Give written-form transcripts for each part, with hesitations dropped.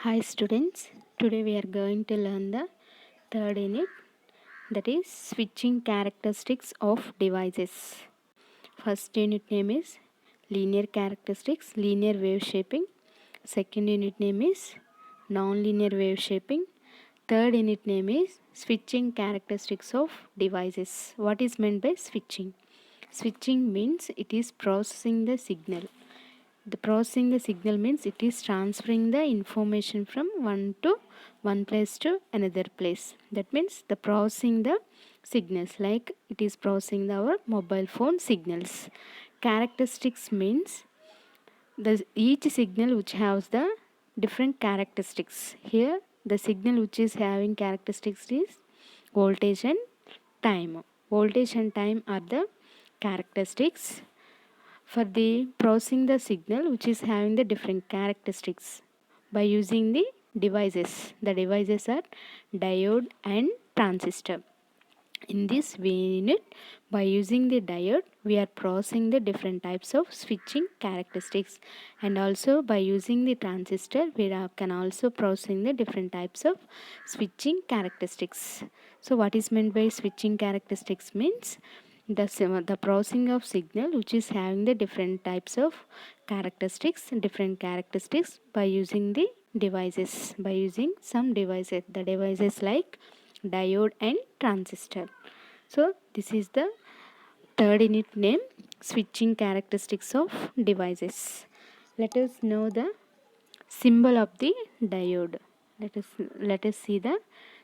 Hi students, today we are going to learn the third unit, that is switching characteristics of devices. First unit name is linear characteristics, linear wave shaping. Second unit name is nonlinear wave shaping. Third unit name is switching characteristics of devices. What is meant by switching? Switching means it is processing the signal. The processing the signal means it is transferring the information from one place to another place. That means the processing the signals, like it is processing our mobile phone signals. Characteristics means each signal which has the different characteristics. Here the signal which is having characteristics is voltage and time. Voltage and time are the characteristics for the processing the signal which is having the different characteristics by using the devices. The devices are diode and transistor. In this unit, by using the diode, we are processing the different types of switching characteristics, and also by using the transistor, we can also processing the different types of switching characteristics. So what is meant by switching characteristics means the processing of signal which is having the different types of different characteristics by using the devices, by using some devices, the devices like diode and transistor. So this is the third unit name, switching characteristics of devices. Let us know the symbol of the diode. Let us see the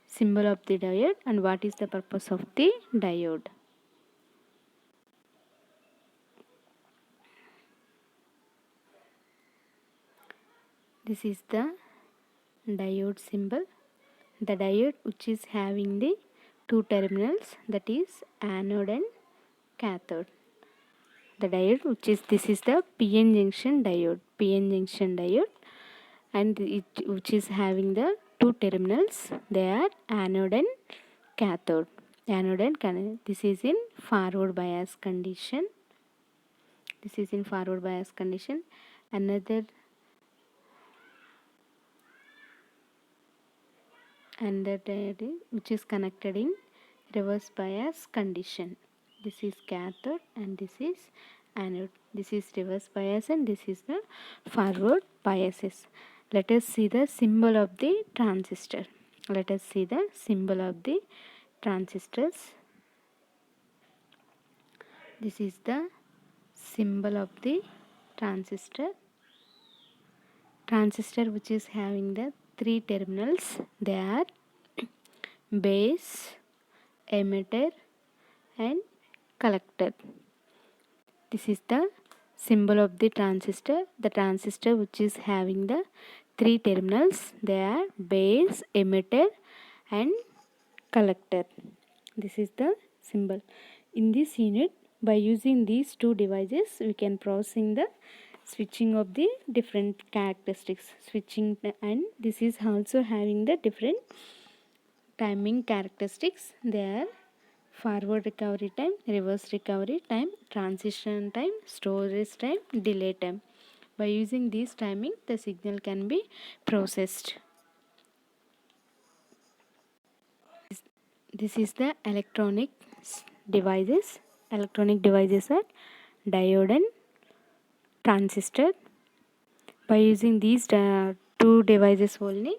symbol of the diode and what is the purpose of the diode. This is the diode symbol. The diode which is having the two terminals, that is anode and cathode. The diode this is the PN junction diode, and which is having the two terminals, they are anode and cathode. This is in forward bias condition. Another diode which is connected in reverse bias condition. This is cathode and this is anode. This is reverse bias and this is the forward biases. Let us see the symbol of the transistor. Let us see the symbol of the transistors. This is the symbol of the transistor. Transistor which is having the three terminals, they are base, emitter and collector. This is the symbol of the transistor. The transistor which is having the three terminals, they are base, emitter and collector. This is the symbol. In this unit, by using these two devices, we can processing the switching of the different characteristics. Switching, and this is also having the different timing characteristics. They are forward recovery time, reverse recovery time, transition time, storage time, delay time. By using these timing, the signal can be processed. This is the electronic devices. Electronic devices are diode and transistor. By using these two devices only,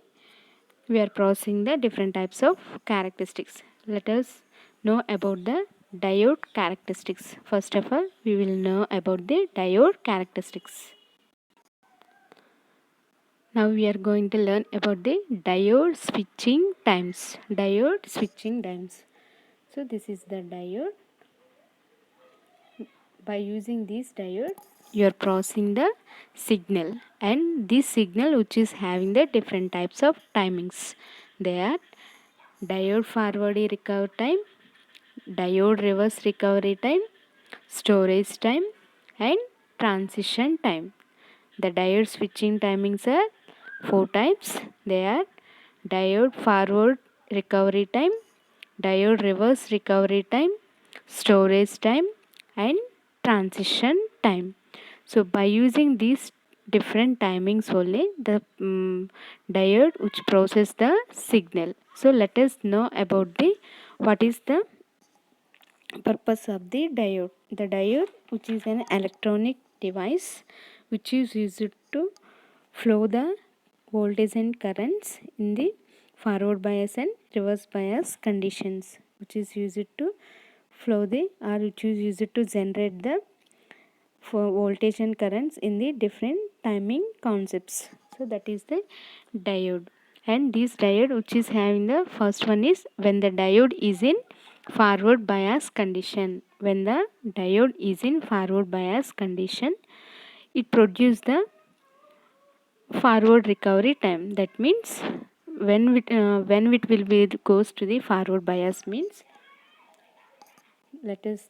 we are processing the different types of characteristics. Let us know about the diode characteristics. First of all, we will know about the diode characteristics. Now we are going to learn about the diode switching times. Diode switching times. So this is the diode. By using this diode, you are processing the signal, and this signal which is having the different types of timings. They are diode forward recovery time, diode reverse recovery time, storage time and transition time. The diode switching timings are four types. They are diode forward recovery time, diode reverse recovery time, storage time and transition time. So by using these different timings only the diode which process the signal. So let us know about the what is the purpose of the diode. The diode, which is an electronic device which is used to flow the voltage and currents in the forward bias and reverse bias conditions, which is used to flow the or which is used to generate the for voltage and currents in the different timing concepts. So that is the diode. And this diode which is having the first one is when the diode is in forward bias condition. When the diode is in forward bias condition, it produces the forward recovery time. That means when it will be goes to the forward bias means, let us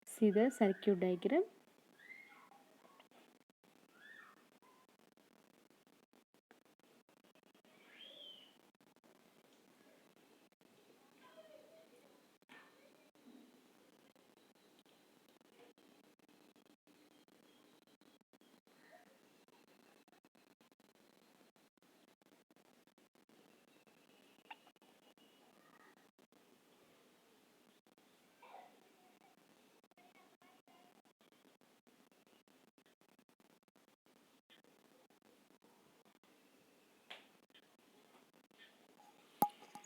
see the circuit diagram.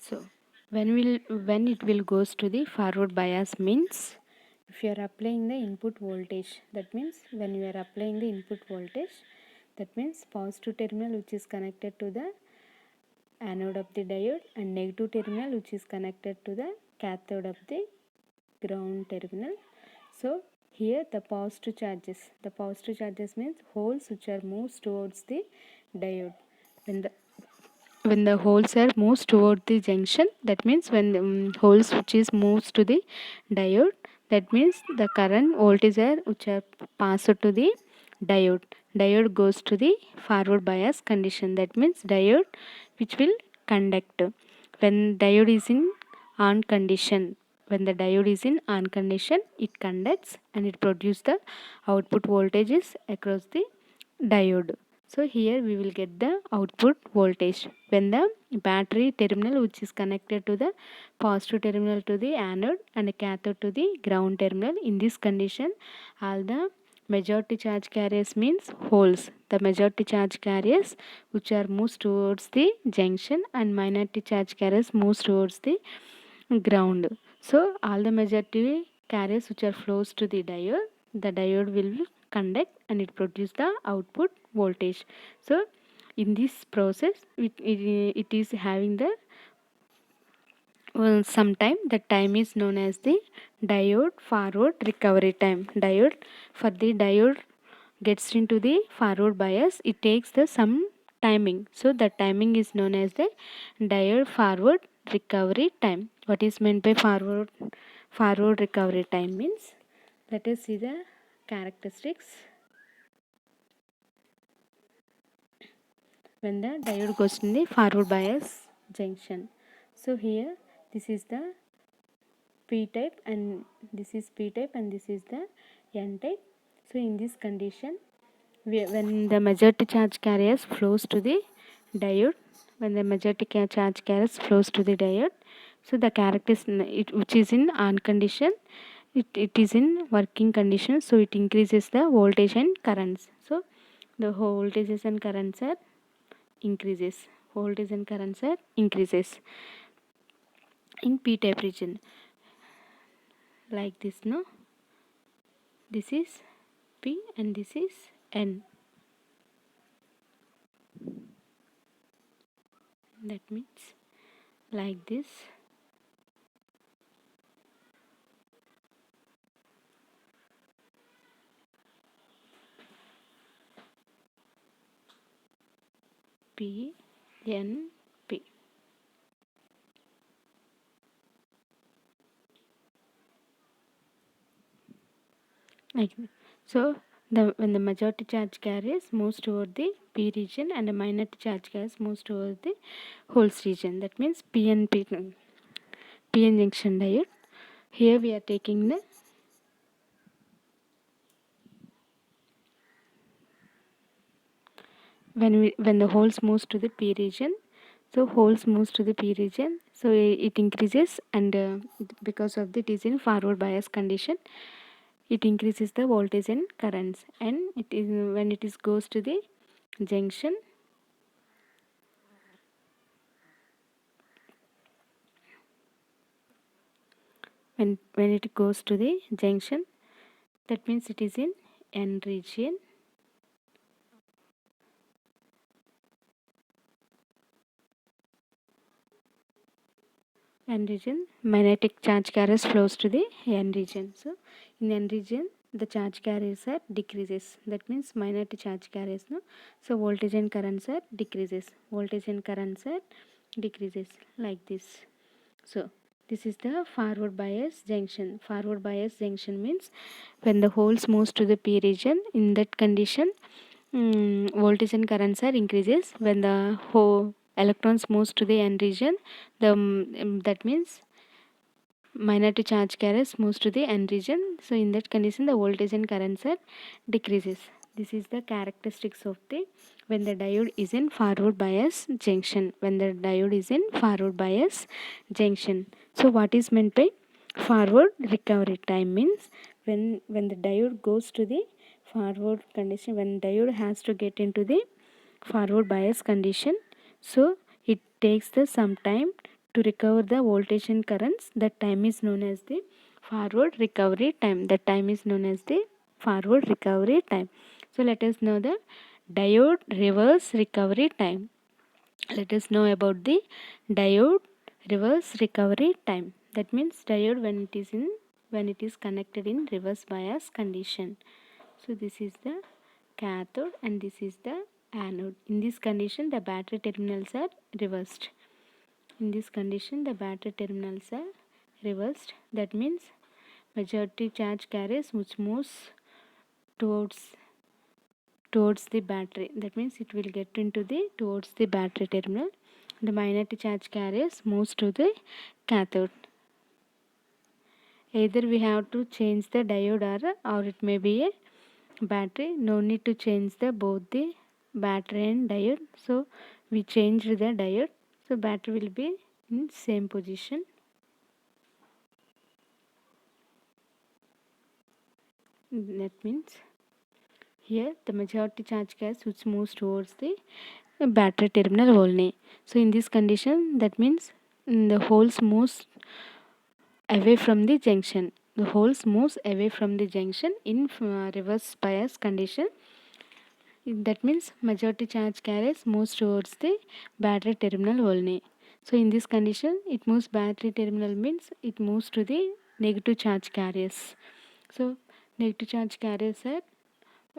So when it will goes to the forward bias means, if you are applying the input voltage, that means when you are applying the input voltage, that means positive terminal which is connected to the anode of the diode and negative terminal which is connected to the cathode of the ground terminal. So here the positive charges means holes which are moves towards the diode. When the holes are moves toward the junction, that means when the holes which is moves to the diode, that means the current voltage are which are passed to the diode goes to the forward bias condition. That means diode which will conduct when diode is in on condition. When the diode is in on condition, it conducts and it produces the output voltages across the diode. So here we will get the output voltage when the battery terminal which is connected to the positive terminal to the anode and the cathode to the ground terminal. In this condition, all the majority charge carriers means holes. The majority charge carriers which are moves towards the junction and minority charge carriers moves towards the ground. So all the majority carriers which are flows to the diode will conduct and it produce the output voltage. So in this process it is having the sometime the time is known as the diode forward recovery time. Diode gets into the forward bias, it takes the some timing. So the timing is known as the diode forward recovery time. What is meant by forward recovery time means, let us see the characteristics. When the diode goes in the forward bias junction, so here this is the P type and this is P type and this is the N type. So in this condition, when the majority charge carriers flows to the diode, when the majority charge carriers flows to the diode, so the characteristic which is in on condition, it is in working condition, so it increases the voltage and currents. So the voltages and currents are increases. Voltage and currents are increases in P type region, like this. No, this is P and this is N. That means like this. P N P. Like that. So when the majority charge carriers moves toward the P region and the minority charge carriers moves toward the holes region, that means PN junction diode. Here we are taking when the holes moves to the P region, so holes moves to the P region, so it increases, and because of the it is in forward bias condition, it increases the voltage and currents, and it is when it is goes to the junction, when it goes to the junction, that means it is in N region. N region, magnetic charge carriers flows to the N region. So in N region, the charge carriers are decreases. That means magnetic charge carriers, no. So voltage and currents are decreases. Voltage and currents are decreases like this. So this is the forward bias junction. Forward bias junction means when the holes moves to the P region, in that condition, voltage and currents are increases. When the electrons moves to the N region, that means minor charge carriers moves to the N region. So in that condition, the voltage and currents are decreases. This is the characteristics of the when the diode is in forward bias junction. When the diode is in forward bias junction. So what is meant by forward recovery time means when the diode goes to the forward condition, when diode has to get into the forward bias condition, so it takes the some time to recover the voltage and currents. That time is known as the forward recovery time. That time is known as the forward recovery time. So let us know the diode reverse recovery time. Let us know about the diode reverse recovery time. That means diode when it is connected in reverse bias condition. So this is the cathode and this is the anode. In this condition, the battery terminals are reversed. In this condition, the battery terminals are reversed. That means majority charge carriers which moves towards the battery. That means it will get into the towards the battery terminal. The minority charge carriers moves to the cathode. Either we have to change the diode or it may be a battery. No need to change the both the battery and diode. So we changed the diode. So battery will be in same position. That means here the majority charge gas which moves towards the battery terminal only. So in this condition, that means the holes moves away from the junction. The holes moves away from the junction in reverse bias condition. That means majority charge carriers moves towards the battery terminal only. So in this condition, it moves battery terminal means it moves to the negative charge carriers. So negative charge carriers are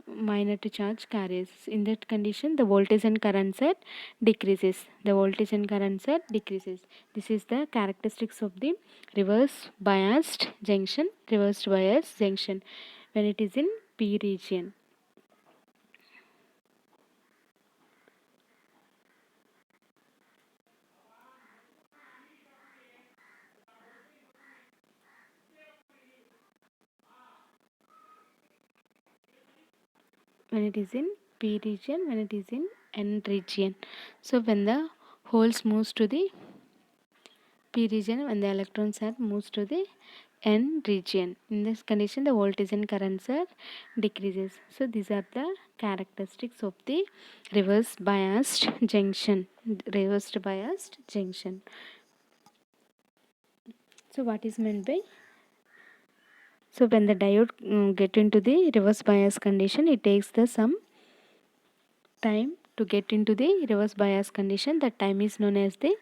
minor to charge carriers. In that condition, the voltage and currents are decreases. The voltage and currents are decreases. This is the characteristics of the reverse biased junction. Reversed bias junction when it is in P region. When it is in P region, when it is in N region. So when the holes moves to the P region, when the electrons are moves to the N region. In this condition, the voltage and currents are decreases. So these are the characteristics of the reverse biased junction. Reversed biased junction. So what is meant by? So when the diode get into the reverse bias condition, it takes the some time to get into the reverse bias condition. That time is known as the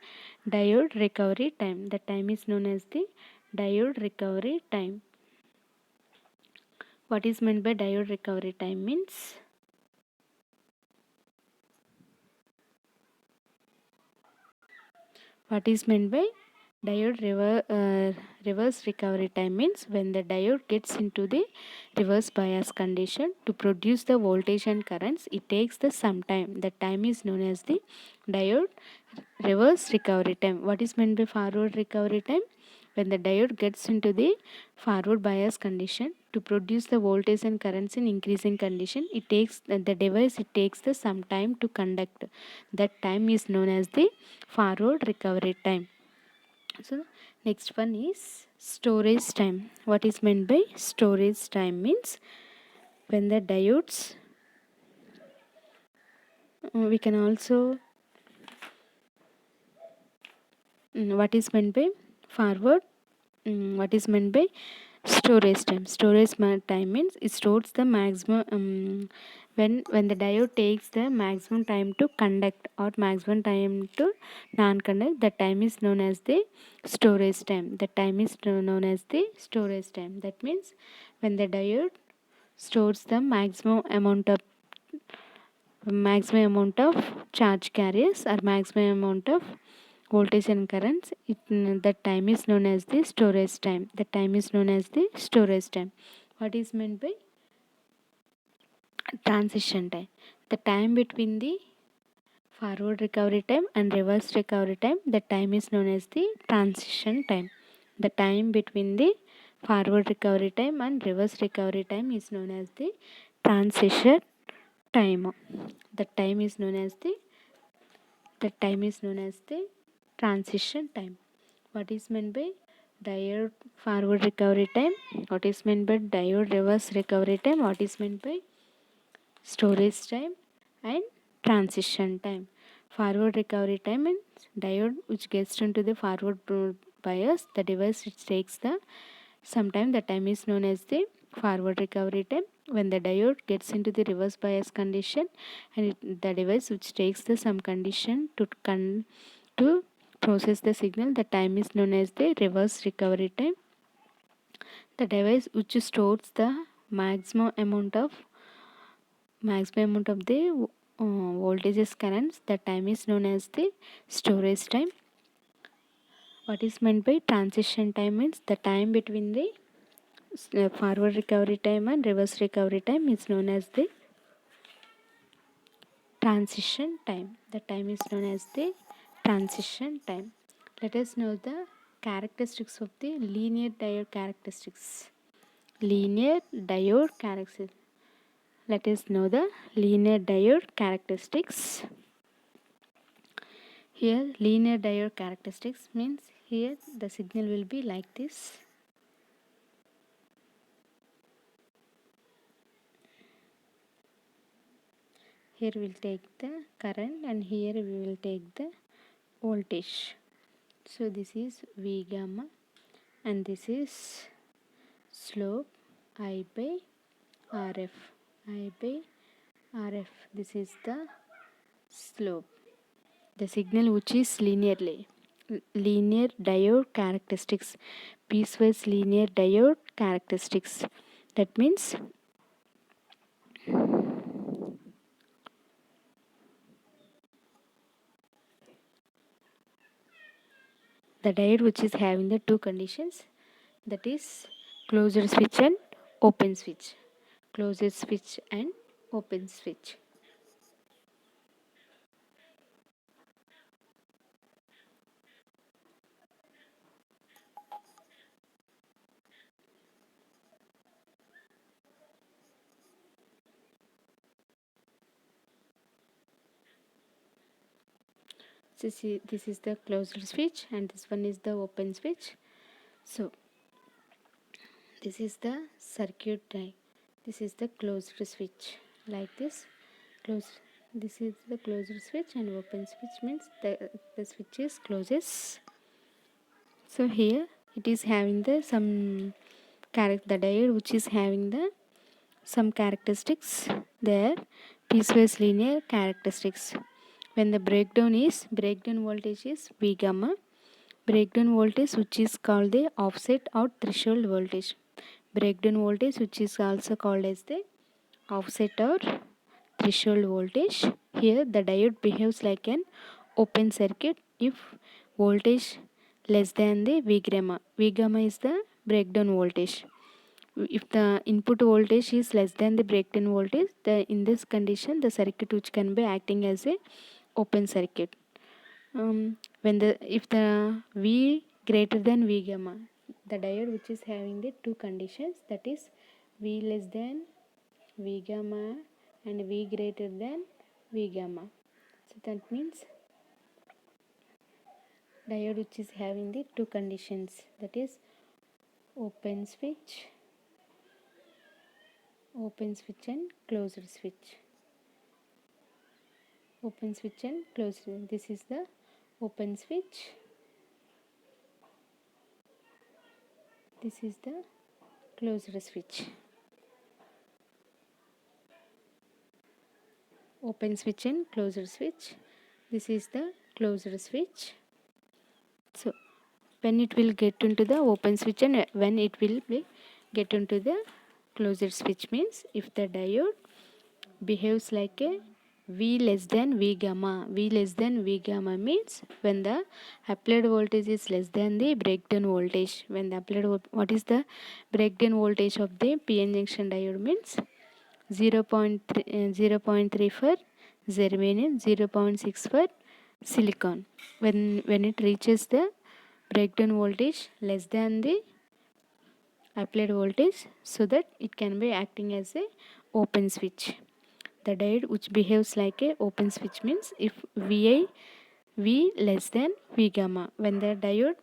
diode recovery time. That time is known as the diode recovery time. What is meant by diode recovery time means? What is meant by diode reverse recovery time means when the diode gets into the reverse bias condition to produce the voltage and currents, it takes the some time. The time is known as the diode reverse recovery time. What is meant by forward recovery time? When the diode gets into the forward bias condition to produce the voltage and currents in increasing condition. It takes the some time to conduct. That time is known as the forward recovery time. So next one is storage time. What is meant by storage time means when the diodes, we can also, what is meant by forward, what is meant by storage time. Time means it stores the maximum, when the diode takes the maximum time to conduct or maximum time to non-conduct, the time is known as the storage time. The time is known as the storage time. That means when the diode stores the maximum amount of charge carriers or maximum amount of voltage and currents, that time is known as the storage time. The time is known as the storage time. What is meant by transition time? The time between the forward recovery time and reverse recovery time, the time is known as the transition time. The time between the forward recovery time and reverse recovery time is known as the transition time. The time is known as the transition time. What is meant by diode forward recovery time? What is meant by diode reverse recovery time? What is meant by storage time and transition time? Forward recovery time means diode which gets into the forward bias, the device which takes the sometime, the time is known as the forward recovery time. When the diode gets into the reverse bias condition and the device which takes the some condition to process the signal, the time is known as the reverse recovery time. The device which stores the maximum amount of the voltages currents, the time is known as the storage time. What is meant by transition time means the time between the forward recovery time and reverse recovery time is known as the transition time. The time is known as the transition time. Let us know the characteristics of the linear diode characteristics. Linear diode characteristics. Let us know the linear diode characteristics. Here linear diode characteristics means here the signal will be like this. Here we will take the current and here we will take the voltage. So this is V gamma and this is slope I by RF. I by RF. This is the slope. The signal which is linear diode characteristics, piecewise linear diode characteristics. That means the diode which is having the two conditions, that is closed switch and open switch. Closed switch and open switch. This is the closed switch and this one is the open switch. So this is the circuit diagram. This is the closed switch like this. This is the closed switch and open switch means the switch is closes. So here it is having the some the diode which is having the some characteristics there, piecewise linear characteristics. When the breakdown voltage is V gamma, breakdown voltage which is called the offset or threshold voltage. Breakdown voltage which is also called as the offset or threshold voltage. Here the diode behaves like an open circuit if voltage less than the V gamma. V gamma is the breakdown voltage. If the input voltage is less than the breakdown voltage, in this condition the circuit which can be acting as a open circuit. If the V greater than V gamma, the diode which is having the two conditions, that is V less than V gamma and V greater than V gamma. So that means diode which is having the two conditions, that is open switch and closed switch. Open switch and closed. This is the open switch. This is the closed switch. Open switch and closed switch. This is the closed switch. So when it will get into the open switch and when it will be get into the closed switch means if the diode behaves like a V less than V gamma. V less than V gamma means when the applied voltage is less than the breakdown voltage. When the applied what is the breakdown voltage of the PN junction diode means 0.3 for germanium, 0.6 for silicon. When it reaches the breakdown voltage less than the applied voltage, so that it can be acting as a open switch. The diode which behaves like a open switch means if V less than V gamma. When the diode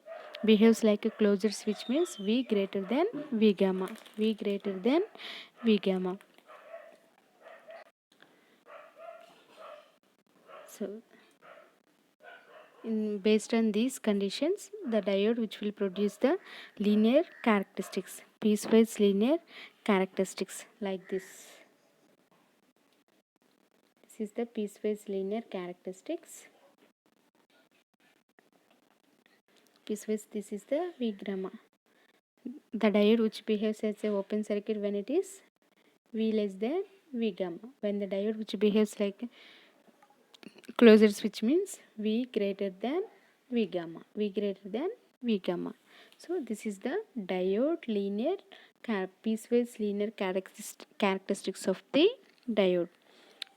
behaves like a closed switch means V greater than V gamma. V greater than V gamma. So based on these conditions, the diode which will produce the linear characteristics, piecewise linear characteristics like this. This is the piecewise linear characteristics. Piecewise, this is the V gamma. The diode which behaves as a open circuit when it is V less than V gamma. When the diode which behaves like a closed switch means V greater than V gamma. V greater than V gamma. So this is the diode linear piecewise linear characteristics of the diode.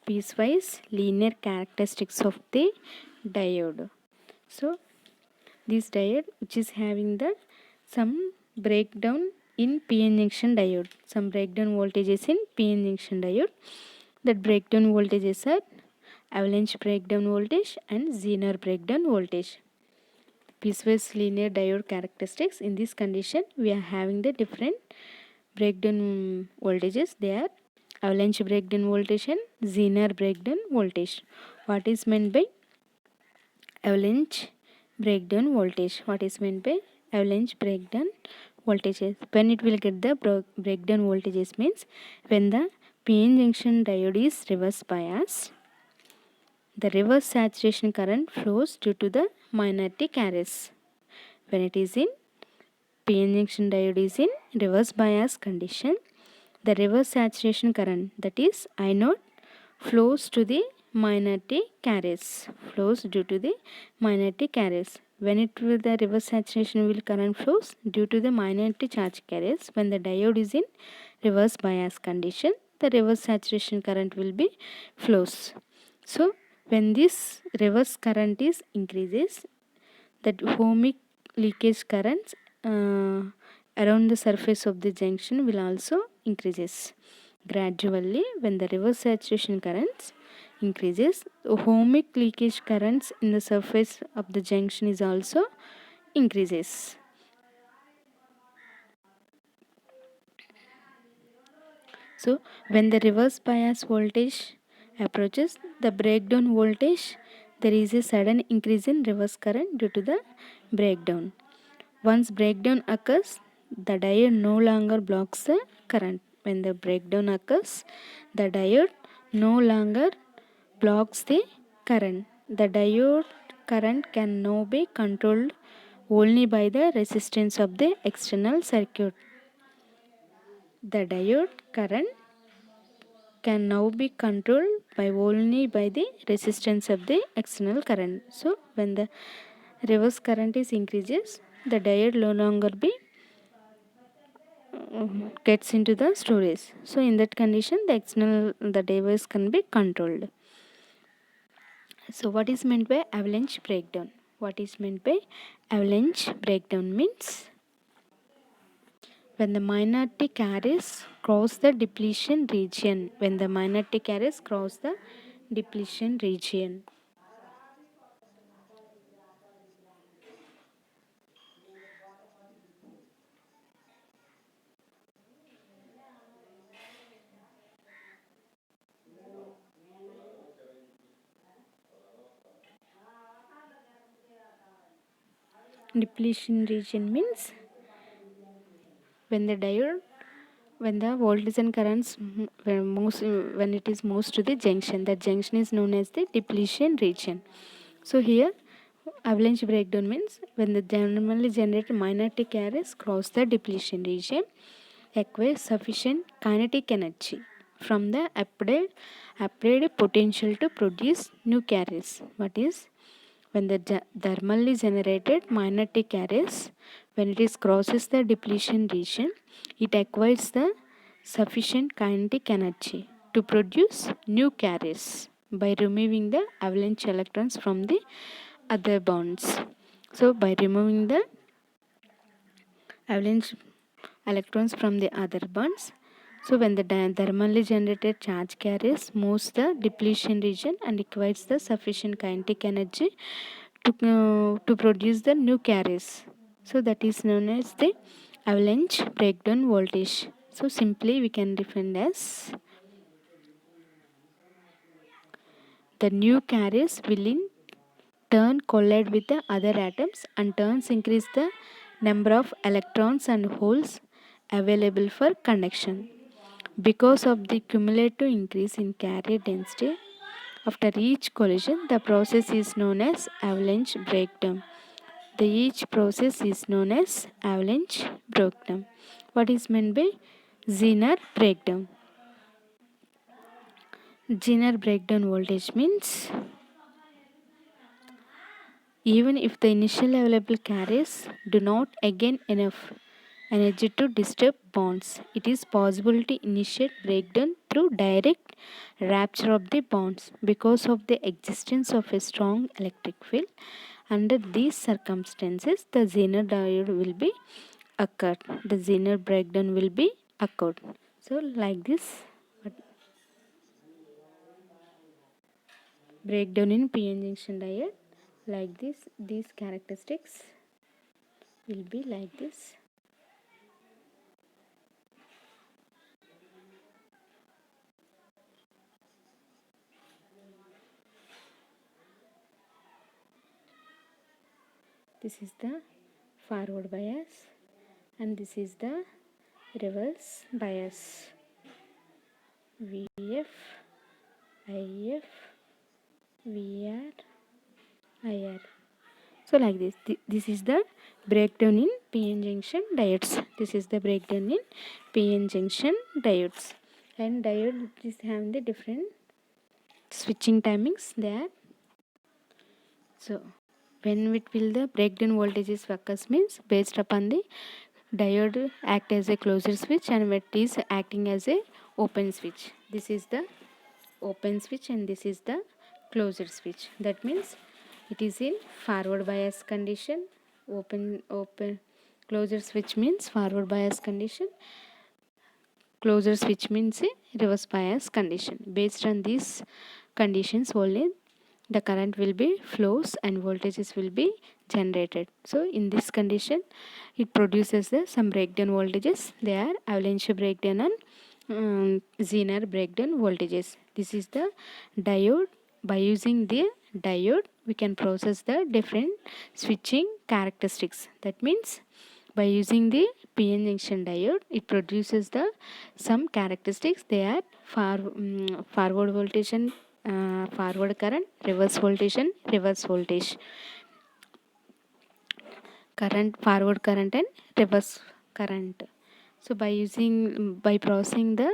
Piecewise linear characteristics of the diode. So this diode which is having the some breakdown in PN junction diode. Some breakdown voltages in PN junction diode. That breakdown voltages are avalanche breakdown voltage and Zener breakdown voltage. Piecewise linear diode characteristics. In this condition, we are having the different breakdown voltages. They are avalanche breakdown voltage and Zener breakdown voltage. What is meant by avalanche breakdown voltage? What is meant by avalanche breakdown voltages? When it will get the breakdown voltages means when the PN junction diode is reverse biased, the reverse saturation current flows due to the minority carriers. When it is in PN junction diode is in reverse bias condition, the reverse saturation current, that is I naught, flows to the minority carriers. Flows due to the minority carriers. When it will the reverse saturation will current flows due to the minority charge carriers. When the diode is in reverse bias condition, the reverse saturation current will be flows. So when this reverse current is increases, that ohmic leakage currents around the surface of the junction will also increases. Gradually, when the reverse saturation currents increases, ohmic leakage currents in the surface of the junction is also increases. So when the reverse bias voltage approaches the breakdown voltage, there is a sudden increase in reverse current due to the breakdown. Once breakdown occurs, the diode no longer blocks the current. When the breakdown occurs, the diode no longer blocks the current. The diode current can now be controlled only by the resistance of the external circuit. The diode current can now be controlled only by the resistance of the external current. So when the reverse current is increases, the diode no longer be gets into the storage. So in that condition, the device can be controlled. So what is meant by avalanche breakdown? What is meant by avalanche breakdown means when the minority carriers cross the depletion region. When the minority carriers cross the depletion region. Depletion region means when the diode, when the voltage and currents when it is moves to the junction, that junction is known as the depletion region. So here avalanche breakdown means when the normally generated minority carriers cross the depletion region, acquire sufficient kinetic energy from the applied potential to produce new carriers. What is when the thermally generated minority carriers, when it is crosses the depletion region, it acquires the sufficient kinetic energy to produce new carriers by removing the avalanche electrons from the other bonds. So by removing the avalanche electrons from the other bonds, so when the thermally generated charge carriers moves the depletion region and requires the sufficient kinetic energy to produce the new carriers. So that is known as the avalanche breakdown voltage. So simply we can define as the new carriers will in turn collide with the other atoms and turns increase the number of electrons and holes available for conduction. Because of the cumulative increase in carrier density after each collision, the process is known as avalanche breakdown. The each process is known as avalanche breakdown. What is meant by Zener breakdown? Zener breakdown voltage means even if the initial available carriers do not gain enough energy to disturb bonds, it is possible to initiate breakdown through direct rupture of the bonds because of the existence of a strong electric field. Under these circumstances, the Zener diode will be occurred. The Zener breakdown will be occurred. So like this, breakdown in PN junction diode, like this, these characteristics will be like this. This is the forward bias and this is the reverse bias. VF, IF, VR, IR. So like this, this is the breakdown in PN junction diodes. This is the breakdown in PN junction diodes. And diode is having the different switching timings there. So when it will the breakdown voltages occurs means based upon the diode act as a closed switch and it is acting as a open switch. This is the open switch and this is the closed switch. That means it is in forward bias condition. Open closed switch means forward bias condition. Closed switch means a reverse bias condition. Based on these conditions only the current will be flows and voltages will be generated. So in this condition it produces some breakdown voltages. They are avalanche breakdown and Zener breakdown voltages. This is the diode. By using the diode we can process the different switching characteristics. That means by using the PN junction diode it produces the some characteristics. They are forward voltage and forward current, reverse voltage and reverse voltage, current, forward current and reverse current. So by processing the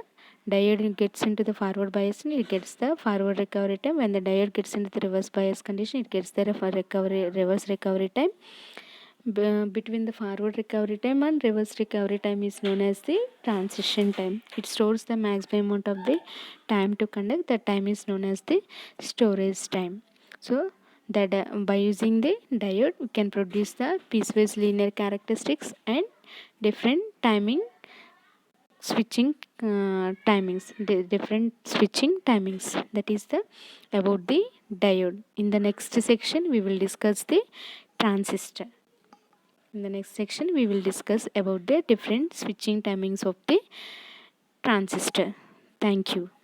diode it gets into the forward bias and it gets the forward recovery time. When the diode gets into the reverse bias condition it gets the reverse recovery time. Between the forward recovery time and reverse recovery time is known as the transition time. It stores the maximum amount of the time to conduct. That time is known as the storage time. So that by using the diode we can produce the piecewise linear characteristics and different timing switching timings, the different switching timings. That is the about the diode. In the next section we will discuss the transistor. In the next section we will discuss about the different switching timings of the transistor. Thank you.